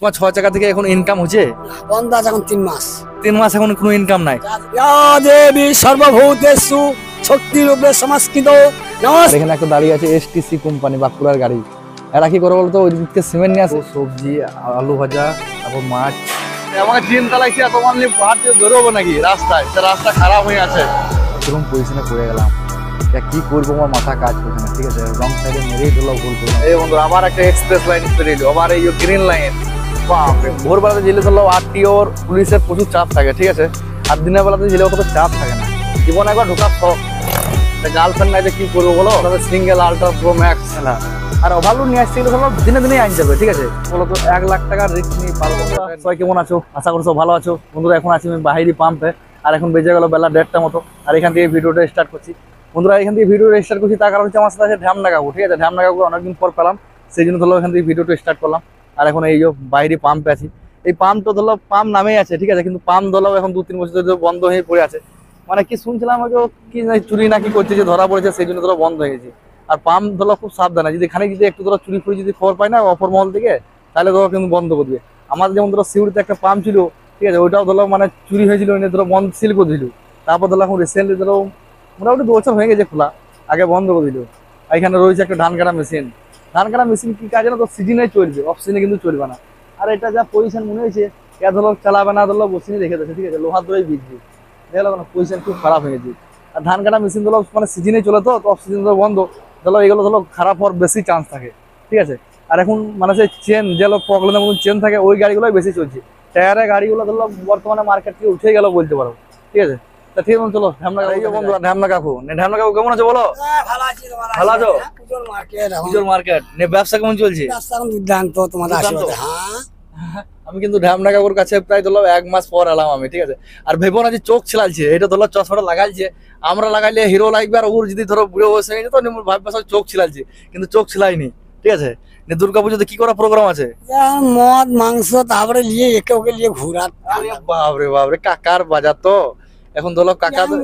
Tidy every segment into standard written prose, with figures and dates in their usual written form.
তোমার 6 টাকা থেকে এখন ইনকাম হচ্ছে? বন্ধ আছে এখন 3 মাস। 3 মাস এখন কোনো ইনকাম নাই। ইয়া দেবী সর্বভূতেষু শক্তিরূপে সংস্কৃত নমস্কার। এখানে একটা দাঁড়িয়ে আছে এসটিসি কোম্পানি বাঁকুড়ার গাড়ি। এরা কি করে বলতো, ওই দিকে সিমেন্ট নিয়ে আসে, সবজি, আলু ভাজা, তারপর মাছ। আমাকে চিন্তা লাগছে এত মানলি পাহাড় দিয়ে বেরোবো নাকি রাস্তায়, রাস্তা খারাপ হয়ে আছে। এরকম পজিশনে পড়ে গেলাম, কি করবো আমার মাথা কাজ করছে না। ঠিক আছে, রং সাইডে মেরেই দিল, ভুল করলাম। এই বন্ধু আবার একটা এক্সপ্রেস লাইন পেরিয়ে এলো, আবার এই গ্রিন লাইন। ভোরবেলাতে জেলে ধরলো আরটিওর পুলিশের প্রচুর চাপ থাকে, ঠিক আছে। আর দিনের বেলাতে জেলে অত চাপ থাকে না। জীবনে একবার ঢোকার শখ, গার্লফ্রেন্ড নাই যে কি করবো বলো, সিঙ্গেল আল্ট্রা প্রো ম্যাক্স না। আর ওভারলোড নিয়ে আসছে ধরো দিনে দিনেই আনতে হবে, ঠিক আছে। বলো তো 1 লাখ টাকার রিস্ক নিয়ে পারবো। সবাই কেমন আছো? আশা করছো ভালো আছো বন্ধুরা। এখন আছি আমি বাহিরি পাম্পে, আর এখন বেজে গেল বেলা 1:30 মতো। আর এখান থেকে ভিডিওটা স্টার্ট করছি বন্ধুরা। এখান থেকে ভিডিওটা স্টার্ট করছি তার কারণ হচ্ছে আমার সাথে আছে ঢ্যামনা কাকু, ঠিক আছে। ঢ্যামনা কাকু অনেকদিন পর পেলাম, সেই জন্য ধরো এখান থেকে ভিডিওটা স্টার্ট করলাম। আর এখন এই যে বাইরে পাম্পে আছি। এই পাম্প তো ধরো পাম্প নামেই আছে, ঠিক আছে, কিন্তু পাম্প ধরো এখন 2-3 বছর ধরে বন্ধ হয়ে পড়ে আছে। মানে কি শুনছিলাম কি চুরি না কি করছে, যে ধরা পড়েছে, সেই জন্য ধরো বন্ধ হয়ে গেছে। আর পাম্প ধরো খুব সাবধানে, যদি এখানে যদি একটু ধরো চুরি ফুরি যদি খবর পায় না অপর মহল থেকে, তাহলে ধরো কিন্তু বন্ধ করে দিবে। আমাদের যেমন ধরো সিউড়িতে একটা পাম্প ছিল, ঠিক আছে, ওইটাও ধরো মানে চুরি হয়েছিল, ধরো বন্ধ সিল করে দিল। তারপর ধরো এখন রিসেন্টলি ধরো মোটামুটি 2 বছর হয়ে গেছে খোলা, আগে বন্ধ করে দিল। এখানে রয়েছে একটা ধান কাটা মেশিন। ধান কাটা মেশিন কি কাজে না, তো সিজনে চলবে, অফ সিজনে কিন্তু চলবে না। আর এটা যা পজিশন মনে হয়েছে, এ ধরো চালাবে না, ধরো বসিয়ে রেখে দিচ্ছে, ঠিক আছে, লোহার ধরেই বিজলি। দেখলো না পজিশন খুব খারাপ হয়ে গেছে। আর ধান কাটা মেশিন ধরো মানে সিজনে চলে, তো অফ সিজন ধরো বন্ধ, ধরো এগুলো ধরো খারাপ হওয়ার বেশি চান্স থাকে, ঠিক আছে। আর এখন মানে সেই চেন যেগুলো প্রবলেমের মতন চেন থাকে, ওই গাড়িগুলোই বেশি চলছে। টায়ারের গাড়িগুলো ধরো বর্তমানে মার্কেট থেকে উঠে গেল বলতে পারো, ঠিক আছে। তা ঠিক আছে, চলো ঢ্যামনা কাকু বন্ধু। ঢ্যামনা কাকু, ঢ্যামনা কাকু কেমন আছো বলো? ভালো আছি। তোমার ভালো আছো? পুজোর মার্কেট, পুজোর মার্কেট ব্যবসা কেমন চলছে? রাস্তা এখন দুর্দান্ত, তোমাদের আশীর্বাদে। হ্যাঁ, আমি কিন্তু ঢ্যামনা কাকুর কাছে প্রায় ধরো 1 মাস পর এলাম আমি, ঠিক আছে। আর ভেবো না যে চোখ ছিলালছে, এটা ধরো চশমাটা লাগাইছে, আমরা লাগাইলে হিরো লাগবে, আর ওর যদি ধরো বুড়ো বয়স হয়ে গেছে তো ভাববে সব চোখ ছিলালছে, কিন্তু চোখ ছিলাইনি, ঠিক আছে। দুর্গা পুজোতে কি করার প্রোগ্রাম আছে? মদ মাংস, তারপরে নিয়ে একে ওকে নিয়ে ঘোরা। বাপরে বাপরে, কাকার বাজার তো এখন ধরো কাকা তো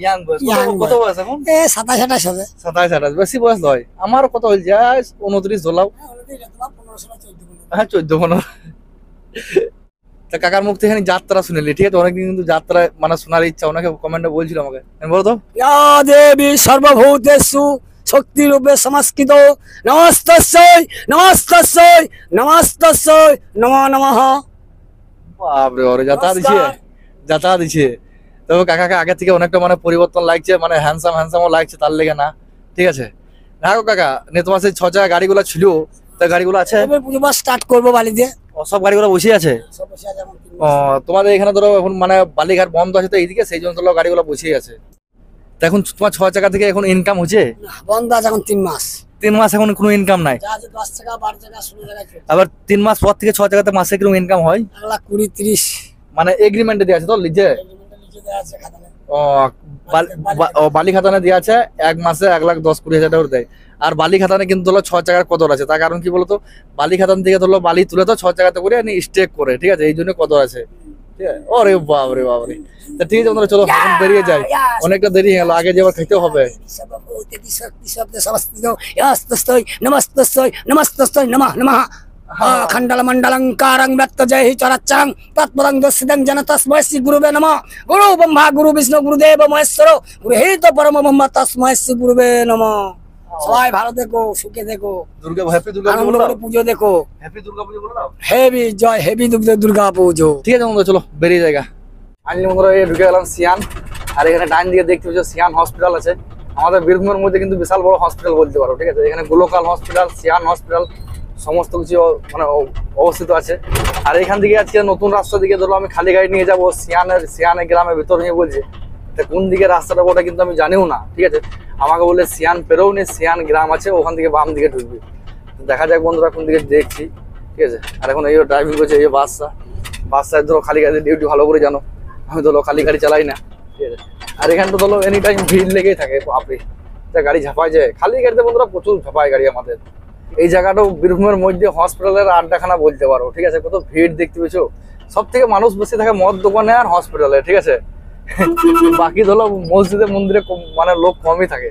ইয়াং বয়স। কত বয়স এখন? 27-28 হবে। 27-28, বেশি বয়স নয়। আমার কত হয়েছে 29 ধরলাম। হ্যাঁ 14-15। তা কাকার মুখ থেকে যাত্রা শুনেলি, ঠিক আছে, অনেকদিন কিন্তু যাত্রা মানে শোনার ইচ্ছা, অনেকে কমেন্টে বলছিল আমাকে। বলো তো, ইয়া দেবী সর্বভূতেষু শক্তিরূপে সংস্কৃত নমস্তস্যৈ নমস্তস্যৈ নমস্তস্যৈ নমো নমঃ। বাপরে বাপরে, যাতা দিছে। তবে কাকাকে আগে থেকে অনেকটা মানে পরিবর্তন লাগছে, মানে হ্যান্ডসামও লাগছে, তার লেগে না, ঠিক আছে। দেখো কাকা, তোমার সেই 6 চাকা গাড়িগুলো ছিল, তা গাড়িগুলো আছে? এবার পুজো স্টার্ট করবো বালিতে। সব গাড়িগুলো বসে আছে? সব বসে আছে এখন। ও, তোমাদের এখানে ধরো এখন মানে বালিঘাট বন্ধ আছে তো এইদিকে, সেই জন্য ধরো গাড়িগুলো বসেই আছে। তা এখন তোমার 6 চাকা থেকে এখন ইনকাম হচ্ছে? বন্ধ আছে এখন 3 মাস। 3 মাস এখন কোনো ইনকাম নাই? 10 টাকা 12 টাকা 16 টাকা চলছে। আবার 3 মাস পর থেকে 6 টাকাতে মাসে কিরকম ইনকাম হয়? 1,20,30 মানে এগ্রিমেন্টে দেওয়া আছে তো লিজে? ও, বালি খাতানে দেওয়া আছে 1 মাসে 1,10,20,000 টাকা দেয়। আর বালি খাতানে কিন্তু ধরো 6 টাকার কদর আছে, তার কারণ কি বলতো, বালি খাতান থেকে ধরো বালি তুলে তো 6 টাকাতে করে স্টেক করে, ঠিক আছে, এই জন্য কদর আছে, ঠিক আছে। ওরে বাপরে বাপরে, তা ঠিক আছে বন্ধুরা, চলো এখন বেরিয়ে যাই, অনেকটা দেরি হয়ে গেল, আগে যে আবার খেতে হবে। খণ্ডল মণ্ডলঙ্কারং ব্যক্তজয় চরাচরং তৎপদং দস্যিদং জন তস্মৈ শ্রী গুরুবে নমঃ। গুরু ব্রহ্মা গুরু বিষ্ণু গুরুদেব মহেশ্বর গুরুহিত পরম ব্রহ্ম তস্মৈ শ্রী গুরুবে নমঃ। সবাই ভালো দেখো, সুখে দেখো, হ্যাপি দুর্গা পুজো দেখো। হ্যাপি দুর্গা পুজো বলো না, হেভি জয়, হেভি দুর্গা পুজো। ঠিক আছে বন্ধুরা, চলো বেরিয়ে জায়গা। আমি বন্ধুরা এই ঢুকে গেলাম সিয়ান। আর এখানে ডান দিকে দেখতে পাচ্ছ সিয়ান হসপিটাল আছে। আমাদের বীরভূমের মধ্যে কিন্তু বিশাল বড় হসপিটাল বলতে পারো, ঠিক আছে। এখানে গ্লোকাল হসপিটাল, সিয়ান হসপিটাল সমস্ত কিছু মানে অবস্থিত আছে। আর এখান থেকে আজকে নতুন রাস্তা দিকে ধরো আমি খালি গাড়ি নিয়ে যাবো সিয়ানে গ্রামের ভিতর নিয়ে বলছে। তা কোন দিকে রাস্তাটা ওটা কিন্তু আমি জানিও না, ঠিক আছে। আমাকে বললে সিয়ান পেরোও নি, সিয়ান গ্রাম আছে, ওখান থেকে বাম দিকে ঢুকবি। দেখা যাক বন্ধুরা কোন দিকে দেখছি, ঠিক আছে। আর এখন এই ড্রাইভিং করছে এই বাসটা ধরো খালি গাড়ি ডিউটি ভালো করে জানো, আমি ধরো খালি গাড়ি চালাই না, ঠিক আছে। আর এখানে তো ধরো এনি টাইম ভিড় লেগেই থাকে, আপনি গাড়ি ঝাঁপায় যায় খালি গাড়িতে বন্ধুরা, প্রচুর ঝাঁপায় গাড়ি আমাদের। এই জায়গাটাও বীরভূমের মধ্যে হসপিটালের আড্ডাখানা বলতে পারো, ঠিক আছে। কত ভিড় দেখতে পেয়েছো, সব থেকে মানুষ বেশি থাকে মদ দোকানে আর হসপিটালে, ঠিক আছে। বাকি ধরো মসজিদে মন্দিরে মানে লোক কমই থাকে।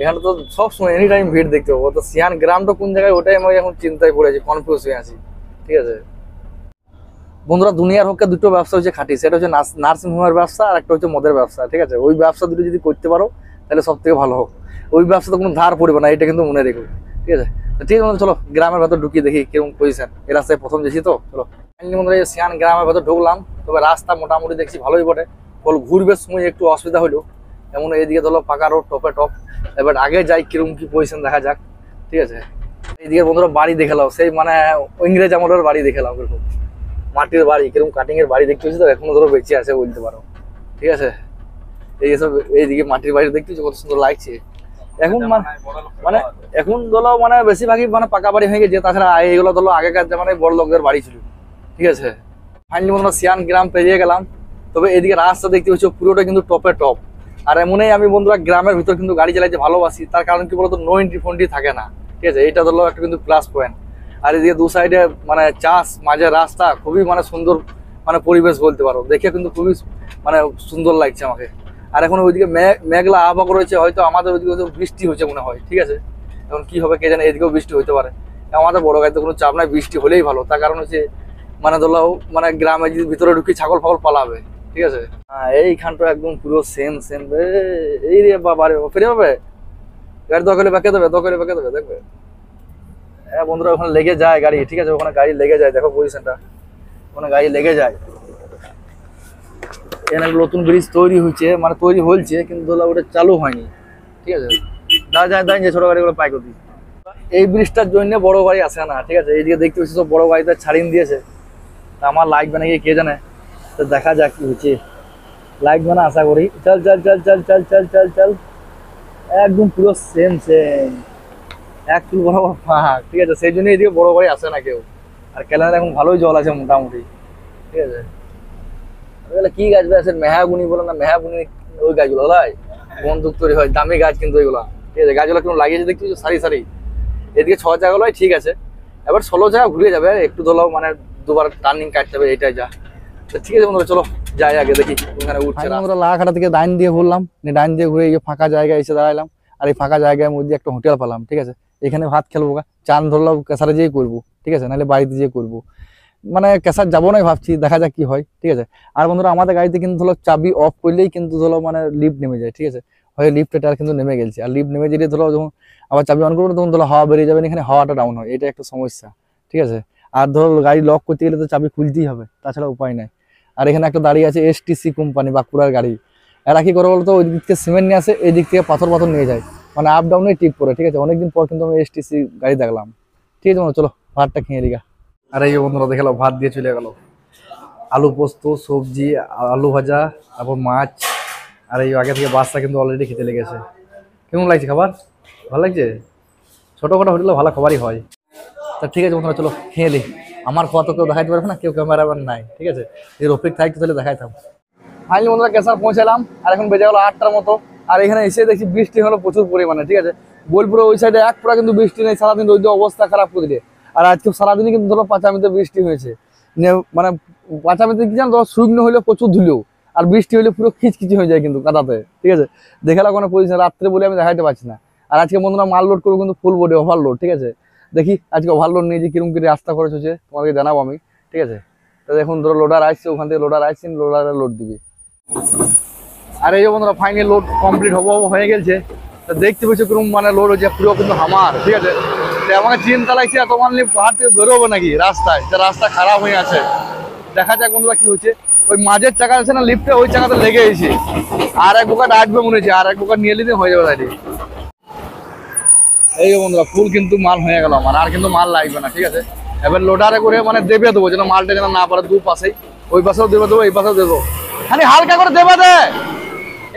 এখানে তো সবসময় এনি টাইম ভিড় দেখতে পাবো। তো সিয়ান গ্রামটা কোন জায়গায়, ওটাই আমি এখন চিন্তায় পড়েছি, কনফিউজ হয়ে আছি। ঠিক আছে বন্ধুরা, দুনিয়ার হকে দুটো ব্যবসা হচ্ছে খাঁটি, সেটা হচ্ছে নার্সিং হোমের ব্যবসা আর একটা হচ্ছে মদের ব্যবসা। ঠিক আছে, ওই ব্যবসা দুটো যদি করতে পারো তাহলে সব থেকে ভালো হোক। ওই ব্যবসাতে কোনো ধার পড়বে না, এটা কিন্তু মনে রেখো। ঠিক আছে, তো ঠিক আছে, চলো গ্রামের ভেতর ঢুকিয়ে দেখি কিরকম পজিশন। এই রাস্তায় প্রথম গেছি তো, চলো বন্ধুরা এই সিয়ান গ্রামের ভেতর ঢুকলাম। তবে রাস্তা মোটামুটি দেখছি ভালোই বটে, ফল ঘুরবে সময় একটু অসুবিধা হলো। এমন এইদিকে ধরো পাকা রোড, টপে টপ। এবার আগে যাই কিরকম কি পজিশন দেখা যাক। ঠিক আছে, এইদিকে বন্ধুরা বাড়ি দেখে নাও, সেই মানে ইংরেজ আমলের বাড়ি দেখে নাও, কিরকম মাটির বাড়ি, কিরকম কাটিং এর বাড়ি দেখতে হচ্ছে তো, এখনো ধরো বেঁচে আছে বলতে পারো। ঠিক আছে, এই সব এইদিকে মাটির বাড়ি দেখতে কত সুন্দর লাগছে। এখন মানে এখন ধরো মানে বেশিরভাগই মানে পাকা বাড়ি হয়ে গেছে, তাছাড়া এইগুলো ধরো আগেকার জামানায় বড় লোকদের বাড়ি ছিল। ঠিক আছে, ফাইনালি বন্ধুরা সিয়ান গ্রাম পেরিয়ে গেলাম। তবে এদিকে রাস্তা দেখতে হচ্ছে পুরোটা কিন্তু টপে টপ। আর এমনই আমি বন্ধুরা গ্রামের ভিতর কিন্তু গাড়ি চালাইতে ভালোবাসি, তার কারণ কি বলতো, নো এন্ট্রি ফোনটি থাকে না। ঠিক আছে, এইটা ধরো একটা কিন্তু প্লাস পয়েন্ট। আর এদিকে দু সাইডে মানে চাষ, মাঝে রাস্তা, খুবই মানে সুন্দর মানে পরিবেশ বলতে পারো, দেখে কিন্তু খুবই মানে সুন্দর লাগছে আমাকে। আর এখন ওইদিকে মেঘলা আবহাওয়া রয়েছে, হয়তো আমাদের ওইদিকে বৃষ্টি হচ্ছে মনে হয়। ঠিক আছে, এখন কি হবে কে জানে, এদিকেও বৃষ্টি হতে পারে। আমাদের বড় গাড়িতে কোনো চাপ নাই, বৃষ্টি হলেই ভালো। তার কারণ হচ্ছে মানে ধরো মানে গ্রামে যদি ভিতরে ঢুকি ছাগল ফাগল পালাবে। ঠিক আছে, এইখানটা একদম পুরো সেম সেম। এই রে বাবা রে, ফিরে পাবে গাড়ি দখলে বেঁকে দেবে, দখলে বেঁকে দেবে, দেখবে। হ্যাঁ বন্ধুরা, ওখানে লেগে যায় গাড়ি। ঠিক আছে, ওখানে গাড়ি লেগে যায়, দেখো পজিশনটা, ওখানে গাড়ি লেগে যায়। এখানে নতুন ব্রিজ তৈরি হয়েছে, মানে তৈরি হয়েছে, কিন্তু ধরো ওটা চালু হয়নি। ঠিক আছে, দাঁড়িয়ে যে ছোট গাড়িগুলো পাই করতে, এই ব্রিজটার জন্য বড় গাড়ি আসে না। ঠিক আছে, এইদিকে দেখতে পাচ্ছি সব বড় গাড়িতে ছাড়িয়ে দিয়েছে। তা আমার লাগবে নাকি কে জানে, তো দেখা যাক কি হচ্ছে। লাগবে না আশা করি। চল চল চল চল চল চল চল চল, একদম পুরো সেম সেম, এক চুল বরাবর ফাঁক। ঠিক আছে, সেই জন্য এদিকে বড় গাড়ি আসে না কেউ। আর ক্যালেন্ডার এখন ভালোই জল আছে মোটামুটি। ঠিক আছে, কি গাছ আছে, মেহাগুনি বলে না, মেহাগুনি ওই গাছগুলো লাই বন্দুক তৈরি হয়, দামি গাছ কিন্তু ওইগুলো। ঠিক আছে, গাছগুলো কেমন লাগিয়েছে দেখতে সারি সারি। এদিকে 6 জায়গাগুলোই ঠিক আছে, এবার 16 জায়গা ঘুরে যাবে, একটু ধরো মানে দুবার টার্নিং কাটতে হবে, এইটাই যা। ঠিক আছে বন্ধুরা, চলো যাই আগে দেখি ওখানে উঠছে। আমরা লাখাটা থেকে ডাইন দিয়ে ঘুরলাম, ডাইন দিয়ে ঘুরে এই ফাঁকা জায়গায় এসে দাঁড়ালাম। আর এই ফাঁকা জায়গার মধ্যে একটা হোটেল পেলাম। ঠিক আছে, এখানে ভাত খেলবো, চান ধরলাম কেসারে যেয়ে করবো। ঠিক আছে, নাহলে বাড়িতে যেয়ে করবো, মানে কেসার যাবো না ভাবছি, দেখা যাক কি হয়। ঠিক আছে, আর বন্ধুরা আমাদের গাড়িতে কিন্তু ধরো চাবি অফ করলেই কিন্তু ধরো মানে লিফট নেমে যায়। ঠিক আছে, হয় লিফটটা কিন্তু নেমে গেছে, আর লিফট নেমে গেলে ধরো যখন আবার চাবি অন করবো তখন ধরো হাওয়া বেরিয়ে যাবে, এখানে হাওয়াটা ডাউন হয়, এটা একটা সমস্যা। ঠিক আছে, আর ধরো গাড়ি লক করতে গেলে তো চাবি খুলতেই হবে, তাছাড়া উপায় নাই। আর এখানে একটা দাঁড়িয়ে আছে এসটিসি কোম্পানি, বাঁকুড়ার গাড়ি। এরা কি করে বলতো, ওই দিক থেকে সিমেন্ট নিয়ে আসে, এই দিক থেকে পাথর নিয়ে যায়, মানে আপ ডাউনে টিপ করে। ঠিক আছে, অনেকদিন পর কিন্তু আমি এসটিসি গাড়ি দেখলাম। ঠিক আছে, চলো ভাতটা খেয়ে দিঘা। আর এই বন্ধুরা দেখালো ভাত দিয়ে চলে গেল, আলু পোস্ত, সবজি, আলু ভাজা, তারপর মাছ। আর এই আগে থেকে বাচ্চা কিন্তু অলরেডি খেতে লেগেছে। কেমন লাগছে খাবার? ভালো লাগছে? ছোটোখাটো হোটেলে ভালো খাবারই হয়। তা ঠিক আছে বন্ধুরা, চলো খেয়ে দিই। আমার খাওয়া তো কেউ দেখাইতে পারবে না, কেউ ক্যামেরাম্যান নাই। ঠিক আছে, এই রফিক থাকতে তাহলে দেখাইতাম। ফাইনালি বন্ধুরা কেসার পৌঁছালাম, আর এখন বেজে গেলো 8টার মতো। আর এখানে এসে দেখছি বৃষ্টি হলো প্রচুর পরিমাণে। ঠিক আছে, বোলপুরে ওই সাইডে এক পুরা কিন্তু বৃষ্টি নেই, সারাদিন রোদ অবস্থা খারাপ করে দিয়ে। আর আজকে সারাদিনই কিন্তু ধরো পাঁচামিতে বৃষ্টি হয়েছে, মানে পাঁচামিতে কি জানো, ধরো শুকনো হলে প্রচুর ধুলেও, আর বৃষ্টি হলে পুরো খিচখিচি হয়ে যায় কিন্তু কাদাতে। ঠিক আছে, দেখালো কোনো পজিশন রাত্রে বলে আমি দেখাইতে পারছি না। আর আজকে বন্ধুরা মাল লোড করবো কিন্তু ফুল বডি ওভারলোড। ঠিক আছে, দেখি আজকে ওভারলোড নিয়ে যে কিরকম কি রাস্তা খরচ হচ্ছে তোমাকে জানাবো আমি। ঠিক আছে, তো এখন ধরো লোডার আসছে, ওখান থেকে লোডার আসছে, লোডারে লোড দিবি। আর এই যে বন্ধুরা ফাইনালি লোড কমপ্লিট হয়ে গেছে। তো দেখতে পেয়েছো কিরকম মানে লোড হচ্ছে, পুরো কিন্তু হামার। ঠিক আছে, আমাকে চিন্তা লাগছে এত মানলি পাহাড় থেকে বেরোবো নাকি রাস্তায়, যে রাস্তা খারাপ হয়ে আছে। দেখা যাক বন্ধুরা কি হচ্ছে। ওই মাঝের চাকা আছে না লিফটে, ওই চাকাতে লেগে গেছে, আর এক বোকা আসবে মনে হচ্ছে, আর এক বোকা নিয়ে নিতে হয়ে যাবে তাই। এই বন্ধুরা ফুল কিন্তু মাল হয়ে গেল আমার, আর কিন্তু মাল লাগবে না। ঠিক আছে, এবার লোডারে করে মানে দেবে দেবো, যেন মালটা যেন না পারে, দু পাশেই, ওই পাশেও দেবে দেবো, এই পাশেও দেবো, খালি হালকা করে দেবে দে।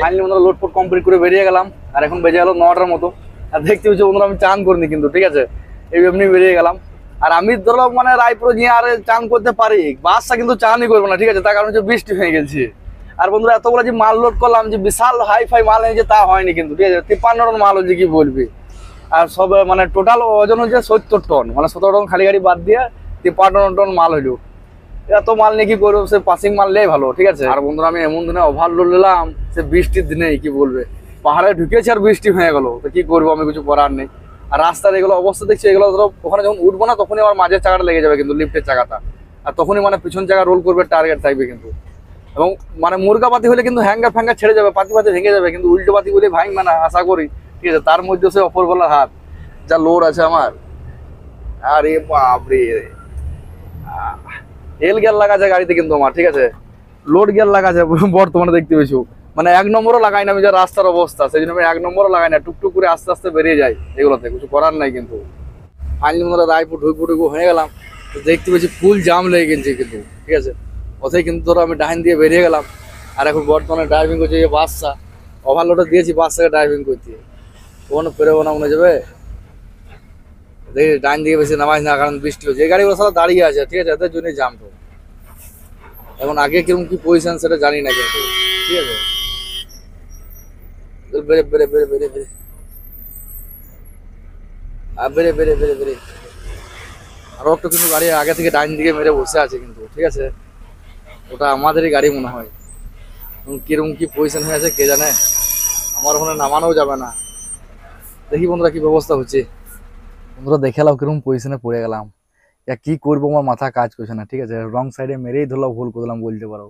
ফাইনালি বন্ধুরা লোড ফোড কমপ্লিট করে বেরিয়ে গেলাম, আর এখন বেজে গেল 9টার মতো। আর দেখতে হচ্ছে বন্ধুরা আমি চান করিনি কিন্তু। ঠিক আছে, এই এমনি বেরিয়ে গেলাম। আর আমি ধরো মানে রায়পুরে গিয়ে আর চান করতে পারি, বাসটা কিন্তু চানই করবো না। ঠিক আছে, তার কারণ হচ্ছে বৃষ্টি হয়ে গেছে। আর বন্ধুরা এতগুলো যে মাল লোড করলাম, যে বিশাল হাই ফাই মাল এনেছে তা হয়নি কিন্তু। ঠিক আছে, 53 টন মাল হচ্ছে, কি বলবি। আর সব মানে টোটাল ওজন হচ্ছে 70 টন, মানে 17 টন খালি গাড়ি বাদ দিয়ে 53 টন মাল হইলো। এত মাল নিয়ে কি করবো, সে পাসিং মাল নেই ভালো। ঠিক আছে, আর বন্ধুরা আমি এমন দিনে ওভারলোড নিলাম, সে বৃষ্টির দিনে কি বলবে, পাহাড়ে ঢুকেছে আর বৃষ্টি হয়ে গেল, তো কি করবো, আমি কিছু করার নেই। আর রাস্তার এগুলো অবস্থা দেখছি, এগুলো ধরো ওখানে যখন উঠবো না তখনই আমার মাঝের চাকাটা লেগে যাবে কিন্তু লিফটের চাকাটা, আর তখনই মানে পিছন চাকা রোল করবে, টার্গেট থাকবে কিন্তু। এবং মানে মুরগা পাতি হলে কিন্তু হ্যাঙ্গার ফ্যাঙ্গার ছেড়ে যাবে, পাতি পাতি ভেঙে যাবে, কিন্তু উল্টো পাতি বলে ভাঙবে না আশা করি, ঠিক আছে। তার মধ্যে সে অপরবেলার হাত যা লোড আছে আমার, আরে বাপরে, এল গিয়ার লাগা আছে গাড়িতে কিন্তু আমার, ঠিক আছে, লোড গিয়ার লাগা আছে বর্তমানে দেখতে পেয়েছো। মানে 1 নম্বরও লাগাই না আমি, যা রাস্তার অবস্থা সেই জন্য আমি 1 নম্বরও লাগাই না, টুকটুক করে আস্তে আস্তে বেরিয়ে যাই, এগুলোতে কিছু করার নাই কিন্তু। ফাইনালি আমরা রায়পুর ঢুকবো হয়ে গেলাম, তো দেখতে পেয়েছি ফুল জাম লেগে গেছে কিন্তু, ঠিক আছে। ওথায় কিন্তু ধরো আমি ডাইন দিয়ে বেরিয়ে গেলাম, আর এখন বর্তমানে ড্রাইভিং করছে এই বাসটা, ওভারলোডে দিয়েছি বাসটাকে ড্রাইভিং করতে, ওখানে পেরোবো না মনে যাবে, দেখি ডাইন দিকে বেশি নামাজ না, কারণ বৃষ্টি হচ্ছে, এই গাড়িগুলো সব দাঁড়িয়ে আছে, ঠিক আছে, এদের জন্যই জাম। তো এখন আগে কিরকম কি পজিশন সেটা জানি না কিন্তু, ঠিক আছে। বেরে বেরে বেরে বেরে বেরে বেরে বেরে বেরে বেরে আরো একটা কিন্তু গাড়ি আগে থেকে ডাইন দিকে মেরে বসে আছে কিন্তু, ঠিক আছে, ওটা আমাদেরই গাড়ি মনে হয়। কিরকম কি পজিশন হয়ে আছে কে জানে, আমার ওখানে নামানোও যাবে না। দেখি বন্ধুরা কি ব্যবস্থা হচ্ছে, বন্ধুরা দেখে এলাম কিরকম পজিশনে পড়ে গেলাম, কি করবো আমার মাথা কাজ করছে না, ঠিক আছে। রং সাইডে মেরেই ধরলাম, ভুল করলাম বলতে পারো,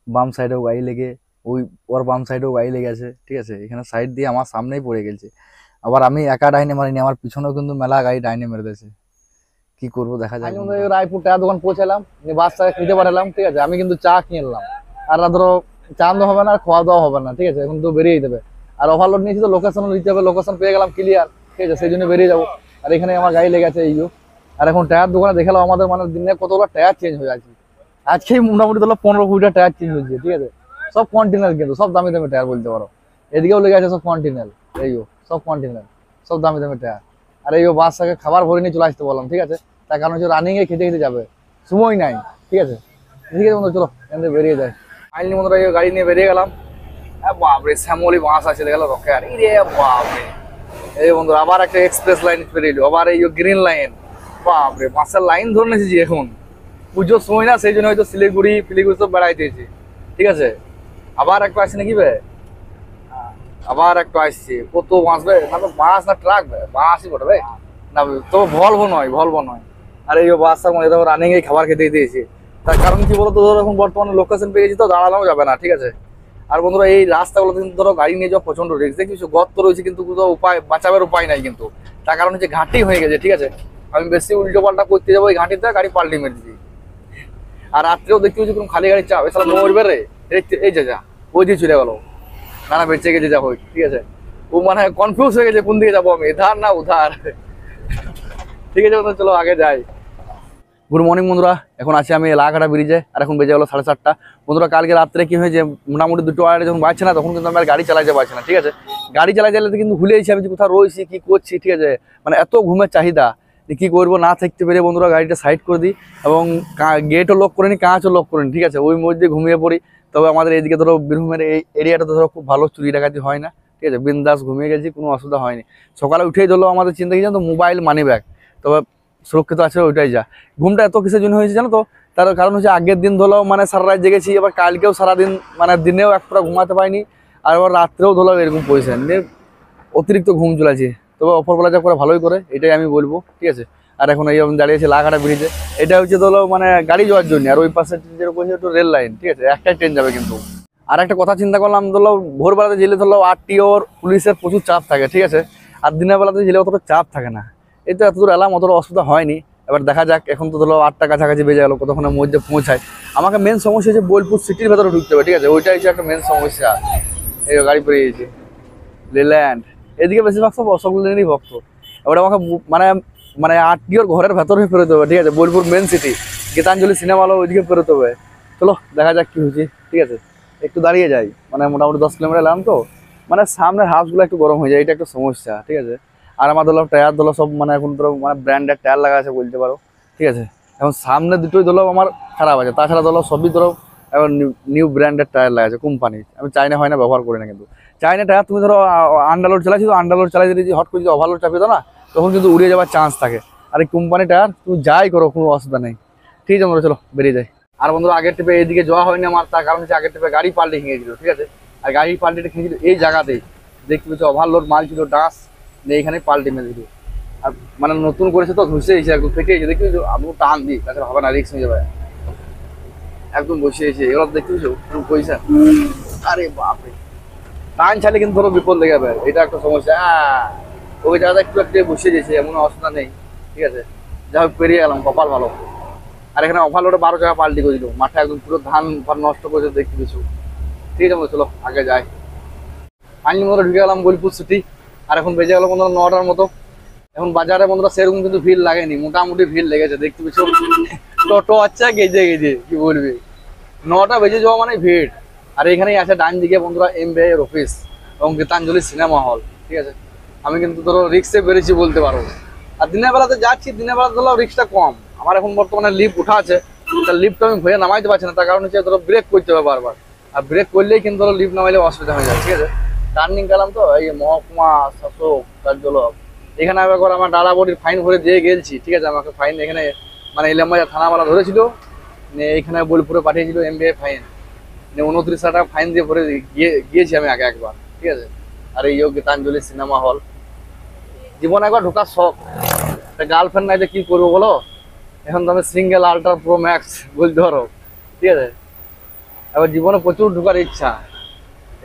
বাম সাইডেও গাড়ি লেগে, ওই ওর বাম সাইডেও গাড়ি লেগে আছে, ঠিক আছে, এখানে সাইড দিয়ে আমার সামনেই পড়ে গেছে। আবার আমি একা ডাইনে মারিনি, আমার পিছনেও কিন্তু মেলা গাড়ি ডাইনে মেরে দিয়েছে, কি করবো দেখা যায়। রায়পুর টায়ার দোকান পৌঁছালাম, বাসটাকে খেতে পাঠালাম, ঠিক আছে, আমি কিন্তু চা কিনে নিলাম, আর ধরো চা হবে না আর খাওয়া দাওয়া হবে না, ঠিক আছে, এখন তো বেরিয়ে যাবে। আর ওভারলোড নিয়েছি তো লোকেশন দিতে হবে, লোকেশন পেয়ে গেলাম ক্লিয়ার, ঠিক আছে, সেই জন্য বেরিয়ে যাবো। আর এখানে আমার গাড়ি লেগে আছে এই। আর এখন টায়ার দোকানে দেখালাম আমাদের মানে দিনে কতগুলো টায়ার চেঞ্জ হয়ে আছে, আজকেই মোটামুটি ধরো 15-20টা টায়ার চেঞ্জ হয়েছে, ঠিক আছে, সব কন্টিনেন্টাল কিন্তু, সব দামি দামি টায়ার বলতে পারো। এদিকেও লেগে আছে সব কন্টিনেন্টাল, এইও সব কন্টিনেন্টাল, সব দামি দামি টায়ার। আর এই বাসটাকে খাবার ভরে নিয়ে চলে আসতে বললাম, ঠিক আছে, তার কারণ হচ্ছে রানিং এ খেতে খেতে যাবে, সময় নাই, ঠিক আছে। ঠিক আছে বন্ধু, চলো এখান থেকে বেরিয়ে যায়। ফাইনালি বন্ধুরা এই গাড়ি নিয়ে বেরিয়ে গেলাম। বাপরে শ্যামলি বাস আছে দেখলো রক্ষে, আর রে বাপরে, এই বন্ধু আবার একটা এক্সপ্রেস লাইন বেরিয়ে এলো, আবার এই গ্রিন লাইন, বাপরে বাসের লাইন ধরে নিয়েছি এখন, পুজোর সময় না, সেই জন্য হয়তো শিলিগুড়ি ফিলিগুড়ি সব বেড়াইতেছি, ঠিক আছে। আবার একটু আসছে নাকি বে, আবার একটু আসছে, কত বাঁচবে না, তো বাস না ট্রাক বে, বাসই বটে বে না, তো ভলভো নয়। আর এই বাসটার মধ্যে দেখো রানিং এই খাবার খেতে দিয়েছি, তার কারণ কি বলতো, ধরো এখন বর্তমানে লোকেশন পেয়ে গেছি তো দাঁড়ানোও যাবে না, ঠিক আছে। আর বন্ধুরা এই রাস্তাগুলোতে কিন্তু ধরো গাড়ি নিয়ে যাওয়া প্রচন্ড রিস্ক, দেখি গর্ত রয়েছে কিন্তু কোথাও উপায় বাঁচাবার উপায় নাই কিন্তু, তার কারণ হচ্ছে ঘাঁটি হয়ে গেছে, ঠিক আছে। আমি বেশি উল্টো পাল্টা করতে যাবো ওই ঘাঁটিতে, গাড়ি পাল্টি মেরে দিচ্ছি। আর রাত্রেও দেখতে পাচ্ছি কোনো খালি গাড়ি চাপ, এছাড়া মরবে রে, এই যা ওই দিয়ে চলে গেলো, নানা বেঁচে গেছে যা হোক, ঠিক আছে। ও মানে কনফিউজ হয়ে গেছে কোন দিকে যাবো আমি, এধার না উধার, ঠিক আছে চলো আগে যাই। গুড মর্নিং বন্ধুরা, এখন আছি আমি লাঘাটা ব্রিজে, আর এখন বেজে গেলো 7:30। বন্ধুরা কালকে রাত্রে কি হয়েছে, মোটামুটি 2টো আড়াইটে যখন বাজছে না, তখন কিন্তু আমি আর গাড়ি চালাইতে পারছি না, ঠিক আছে। গাড়ি চালাইতে কিন্তু ভুলে যাচ্ছি আমি যে কোথাও রয়েছি কি করছি, ঠিক আছে, মানে এত ঘুমের চাহিদা যে কি করবো না থাকতে পেরে বন্ধুরা গাড়িটা সাইড করে দিই, এবং গেটও লক করে নি, কাঁচও লক করে নি, ঠিক আছে, ওই মধ্যে ঘুমিয়ে পড়ি। তবে আমাদের এইদিকে ধরো বীরভূমের এই এরিয়াটা ধরো খুব ভালো চুরি ডাকাতি হয় না, ঠিক আছে, বিন্দাস ঘুমিয়ে গেছি, কোনো অসুবিধা হয়নি। সকালে উঠেই ধরো আমাদের চিন্তা কি জানো তো, মোবাইল মানি ব্যাগ, তবে সুরক্ষিত আছে ওইটাই যা। ঘুমটা এত কিসের জন্য হয়েছে জানো তো, তার কারণ হচ্ছে আগের দিন ধরো মানে সারা রাত জেগেছি, এবার কালকেও সারাদিন মানে দিনেও এক পুরো ঘুমাতে পারিনি, আর এবার রাত্রেও ধরো এরকম পজিশন নিয়ে অতিরিক্ত ঘুম চলেছে। তবে অপরবেলা যা করে ভালোই করে, এটাই আমি বলবো, ঠিক আছে। আর এখন এই আমি দাঁড়িয়েছি লাঘাটা ব্রিজে, এটা হচ্ছে ধরো মানে গাড়ি যাওয়ার জন্য, আর ওই পাশে যেরকম একটু রেল লাইন, ঠিক আছে, একটাই ট্রেন যাবে কিন্তু। আর একটা কথা চিন্তা করলাম, ধরো ভোরবেলাতে জেলে ধরো আরটিওর পুলিশের প্রচুর চাপ থাকে, ঠিক আছে, আর দিনের বেলাতে জেলে অতটা চাপ থাকে না, এই তো এতদূর এলাম, অতটা অসুবিধা হয়নি। এবার দেখা যাক, এখন তো ধরো 8টা কাছাকাছি বেজে গেলো, কতক্ষণের মধ্যে পৌঁছায়। আমাকে মেন সমস্যা হচ্ছে বোলপুর সিটির ভেতরে ঢুকতে হবে, ঠিক আছে, ওইটাই হচ্ছে একটা মেন সমস্যা। এই গাড়ি পেয়ে গেছি লেল্যান্ড, এদিকে বেশিরভাগ সব অশোকলেনেরই ভক্ত। এবার আমাকে মানে মানে আরটিওর ঘরের ভেতরে ফেরোতে হবে, ঠিক আছে, Bolpur main city Gitanjali cinema হলো ওইদিকে ফেরোতে হবে। চলো দেখা যাক কি হচ্ছে, ঠিক আছে। একটু দাঁড়িয়ে যাই, মানে মোটামুটি 10 কিলোমিটার এলাম তো, মানে সামনের হাউসগুলো একটু গরম হয়ে যায়, এটা একটা সমস্যা, ঠিক আছে। আর আমার ধরো টায়ার ধরো সব মানে এখন ধরো মানে ব্র্যান্ডের টায়ার লাগা আছে বলতে পারো, ঠিক আছে। এখন সামনে দুটোই ধরো আমার খারাপ আছে, তাছাড়া ধরো সবই ধরো এখন নিউ ব্র্যান্ডের টায়ার লাগা আছে কোম্পানির। আমি চাইনা হয় না ব্যবহার করি না, কিন্তু চাইনা টায়ার তুমি ধরো আন্ডারলোড চালাচ্ছি তো, আন্ডারলোড চালাই যদি হট করে যদি ওভারলোড চাপিয়ে দাও না, তখন কিন্তু উড়ে যাওয়ার চান্স থাকে। আর এই কোম্পানি টায়ার তুমি যাই করো কোনো অসুবিধা নেই, ঠিক আছে বন্ধুরা চলো বেরিয়ে যাই। আর বন্ধুরা আগের ট্রিপে এইদিকে যাওয়া হয়নি আমার, তার কারণ হচ্ছে আগের ট্রিপে গাড়ি পাল্টে খেয়েছিল, ঠিক আছে। আর গাড়ি পাল্টে খেয়েছিল এই জায়গাতেই, দেখতে পেয়েছো ওভারলোড মাল ছিল, ডাস এইখানে পাল্টে মেরে দিল। আর মানে নতুন করেছে তো ধসে এসে একদম ফেটে এসে দেখি আমি টান দিই তাছাড়া হবে না, রিক্স নিয়ে যাবে, একদম বসে এসে এগুলো দেখতে পয়সা। আরে বাপরে, টান ছাড়লে কিন্তু ধরো বিপদ লেগে যাবে, এটা একটা সমস্যা। ওই জায়গাটা একটু একটু বসে দিয়েছে, এমন অবস্থা নেই, ঠিক আছে, যা হোক পেরিয়ে গেলাম, কপাল ভালো। আর এখানে ওভারলোডে 12 জায়গা পাল্টি করে দিল, মাঠে একদম পুরো ধান নষ্ট করেছে দেখতে কিছু। ঠিক আছে, চলো আগে যাই। ফাইনালি মতো ঢুকে গেলাম বোলপুর সিটি। আর এখন বেজে গেল 9টার মতো। এখন বাজারে বন্ধুরা সেরকম কিন্তু ভিড় লাগেনি, মোটামুটি ভিড় লেগেছে দেখতে পেয়েছো। টোটো আচ্ছা গেজে গেজে কি বলবি, 9টা বেজে যাওয়া মানে ভিড়। আর এখানেই আছে ডান দিকে বন্ধুরা MBI এর অফিস এবং গীতাঞ্জলি সিনেমা হল। ঠিক আছে, আমি কিন্তু ধরো রিক্সে বেরিয়েছি বলতে পারো। আর দিনের বেলাতে যাচ্ছি, দিনের বেলাতে ধরো রিক্সটা কম। আমার এখন বর্তমানে লিফট উঠা আছে, তার লিফটটা আমি ভয়ে নামাইতে পারছি না, তার কারণ হচ্ছে ধরো ব্রেক করতে হবে বারবার। আর ব্রেক করলেই কিন্তু ধরো লিফট নামাইলে অসুবিধা হয়ে যায়। ঠিক আছে, টার্নিং গেলাম তো এই মহকুমা শাসক কার্যালয়, এখানে একবার আমার দাদা বডির ফাইন ভরে দিয়ে গেছি। ঠিক আছে, আমাকে ফাইন এখানে মানে ইলামবাজার থানাওয়ালা ধরেছিল, এখানে বোলপুরে পাঠিয়েছিল MBI ফাইন, 29,000 টাকা ফাইন দিয়ে ভরে গিয়েছি আমি আগে একবার। ঠিক আছে, আর এই গীতাঞ্জলি সিনেমা হল জীবনে একবার ঢোকার শখ। গার্লফ্রেন্ড নাই তো কি করবো বলো, এখন তো আমি সিঙ্গেল আল্ট্রা প্রো ম্যাক্স বলতে পারো। ঠিক আছে, এবার জীবনে প্রচুর ঢোকার ইচ্ছা।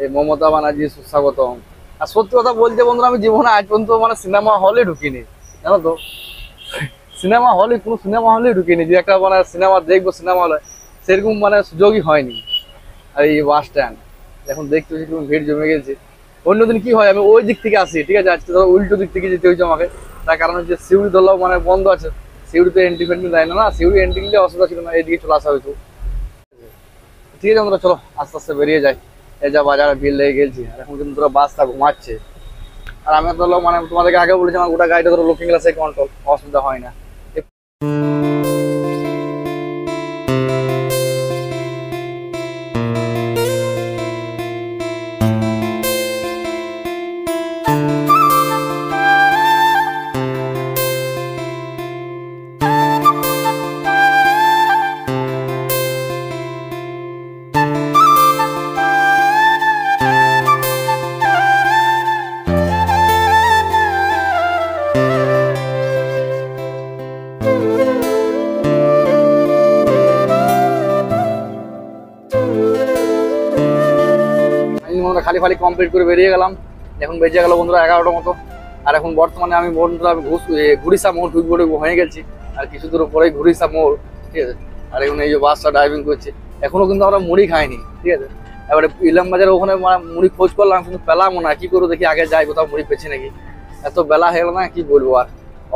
এই মমতা ব্যানার্জি সুস্বাগতম। আর সত্যি কথা বলতে বন্ধুরা, আমি জীবনে আজ পর্যন্ত মানে সিনেমা হলে ঢুকিনি, জানো তো, সিনেমা হলে কোনো সিনেমা হলে ঢুকিনি যে একটা মানে সিনেমা দেখবো সিনেমা হলে, সেরকম মানে সুযোগই হয়নি। আর এই বাস স্ট্যান্ড এখন দেখতে সেরকম ভিড় জমে গেছে। অন্যদিন কি হয়, আমি ওই দিক থেকে আসি, ঠিক আছে, আজকে ধরো উল্টো দিক থেকে যেতে হয়েছে আমাকে, তার কারণ হচ্ছে সিউড়ি ধরলাম মানে বন্ধ আছে, সিউড়িতে এন্ট্রি ফেন্ট্রি দেয় না, সিউড়ি এন্ট্রি নিলে অসুবিধা ছিল না, এইদিকে চলে আসা হয়েছে। ঠিক আছে বন্ধুরা, চলো আস্তে আস্তে বেরিয়ে যাই, এই যা বাজারে ভিড় লেগে গেছি। আর এখন কিন্তু ধরো বাসটা ঘুমাচ্ছে। আর আমি ধরো মানে তোমাদেরকে আগে বলেছি আমার গোটা গাড়িটা ধরো লুকিং গ্লাসে কন্ট্রোল, অসুবিধা হয় না। খালি খালি কমপ্লিট করে বেরিয়ে গেলাম। এখন বেজে গেল বন্ধুরা 11টার মতো। আর এখন বর্তমানে আমি বন্ধুরা ঘুরিসা মোড় ঢুকবো হয়ে গেছি, আর কিছু দূর পরেই ঘুরিসা মোড়। ঠিক আছে, আর এখন এই যে বাসটা ড্রাইভিং করছে, এখনো কিন্তু আমরা মুড়ি খাইনি। ঠিক আছে, এবারে ইলামবাজারে ওখানে মুড়ি খোঁজ করলাম কিন্তু পেলাম না, কি করবো দেখি আগে যাই কোথাও মুড়ি পেছি নাকি। এত বেলা হয়ে গেল না, কি বলবো। আর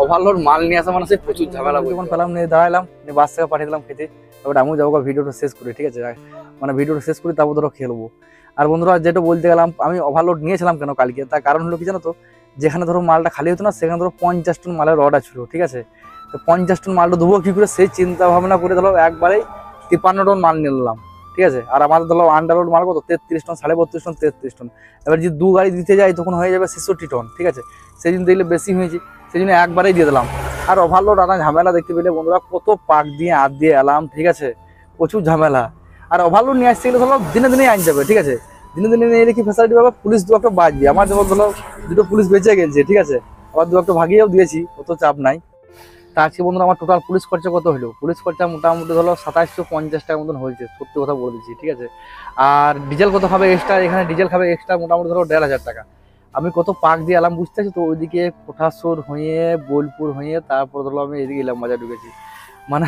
ওভারলোড মাল নিয়ে আসা মানে প্রচুর ঝামেলা। যখন পেলাম নিয়ে দাঁড়ালাম, বাস থেকে পাঠিয়ে দিলাম খেতে। এবার আমিও যাবো ভিডিওটা শেষ করি। ঠিক আছে, মানে ভিডিওটা শেষ করি তারপর ধরো খেলবো। আর বন্ধুরা যেটা বলতে গেলাম, আমি ওভারলোড নিয়েছিলাম কেন কালকে, তার কারণ হলো কি জানো তো, যেখানে ধরো মালটা খালি হতো না সেখানে ধরো 50 টন মালের অর্ডার ছিল। ঠিক আছে, তো 50 টন মালটা দেবো কি করে সেই চিন্তা ভাবনা করে ধরো একবারেই 53 টন মাল নিলাম। ঠিক আছে, আর আমাদের ধরো আন্ডারলোড মাল কত 33 টন, 32.5 টন, 33 টন। এবার যদি 2 গাড়ি দিতে যাই তখন হয়ে যাবে 66 টন। ঠিক আছে, সেই জন্য দেখলে বেশি হয়েছে, সেই জন্য একবারেই দিয়ে দিলাম। আর ওভারলোড আনা ঝামেলা দেখতে পেলে বন্ধুরা, কত পাক দিয়ে হাত দিয়ে এলাম। ঠিক আছে, প্রচুর ঝামেলা। আর ওভারলোড নিয়ে আসতে গেলে ধরো দিনে দিনেই আন যাবে। ঠিক আছে, দিনে দিনে নিয়ে কি ফ্যাসিলিটি পাবে, পুলিশ দু একটা বাজবে। আমার যেমন ধরো 2টো পুলিশ বেঁচে গেছে। ঠিক আছে, আবার 2 একটা ভাগিয়েও দিয়েছি, অত চাপ নাই। তা আজকে বন্ধুরা আমার টোটাল পুলিশ খরচা কত হলো, পুলিশ খরচা মোটামুটি ধরো 2750 টাকার মতন হয়েছে, সত্যি কথা বলে দিচ্ছি। ঠিক আছে, আর ডিজেল কত খাবে এক্সট্রা, এখানে ডিজেল খাবে এক্সট্রা মোটামুটি ধরো 1500 টাকা। আমি কত পাক দিয়ে এলাম বুঝতে পারছি তো, ওইদিকে কোঠাসোর হয়ে বোলপুর হয়ে তারপর ধরো আমি এদিকে এলাম বাজার ঢুকেছি, মানে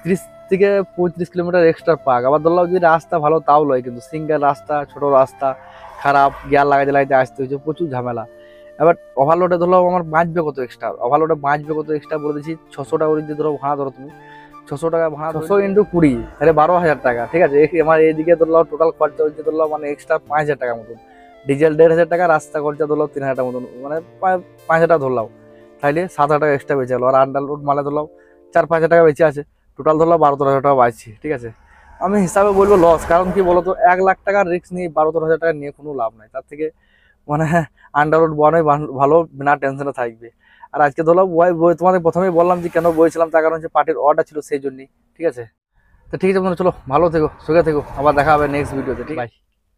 30 থেকে 35 কিলোমিটার এক্সট্রা পাক। আবার ধরলাম যদি রাস্তা ভালো তাও লয়, কিন্তু সিঙ্গেল রাস্তা, ছোট রাস্তা, খারাপ গিয়ার লাগাইতে লাগাইতে আসতে হয়েছে, প্রচুর ঝামেলা। এবার ওভারলোডে ধরো আমার বাঁচবে কত এক্সট্রা, ওভারলোডে বাঁচবে কত এক্সট্রা বলে দিচ্ছি। 600 টাকা করে দিয়ে ধরো ভাড়া, ধরো তুমি 600 টাকা ভাড়া, 600 × 20 তাহলে 12,000 টাকা। ঠিক আছে, আমার এইদিকে ধরলাম টোটাল খরচা হচ্ছে ধরলাম মানে এক্সট্রা 5,000 টাকার মতন, ডিজেল 1,500 টাকা, রাস্তা খরচা ধরলাম 3,000 টাকা মতন, মানে 5,000 টাকা ধরলাম, তাইলে 7,000 টাকা এক্সট্রা বেঁচে গেলো। আর আন্ডারলোড মালে ধরলাম 4-5,000 টাকা বেঁচে আছে, টোটাল ধরলাম 12-13,000 টাকা বাঁচছি। ঠিক আছে, আমি হিসাবে বলবো লস, কারণ কি বলতো 1 লাখ টাকার রিস্ক নিয়ে 12-13,000 টাকা নিয়ে কোনো লাভ নাই, তার থেকে মানে আন্ডারলোড বনাই ভালো, বিনা টেনশনে থাকবে। আর আজকে ধরলাম তোমাদের প্রথমেই বললাম যে কেন বইছিলাম, তার কারণ হচ্ছে পার্টির অর্ডার ছিল সেই জন্যই। ঠিক আছে, তো ঠিক আছে বন্ধুরা, চলো ভালো থেকো, সুখে থেকো, আবার দেখা হবে নেক্সট ভিডিওতে। ঠিক আছে।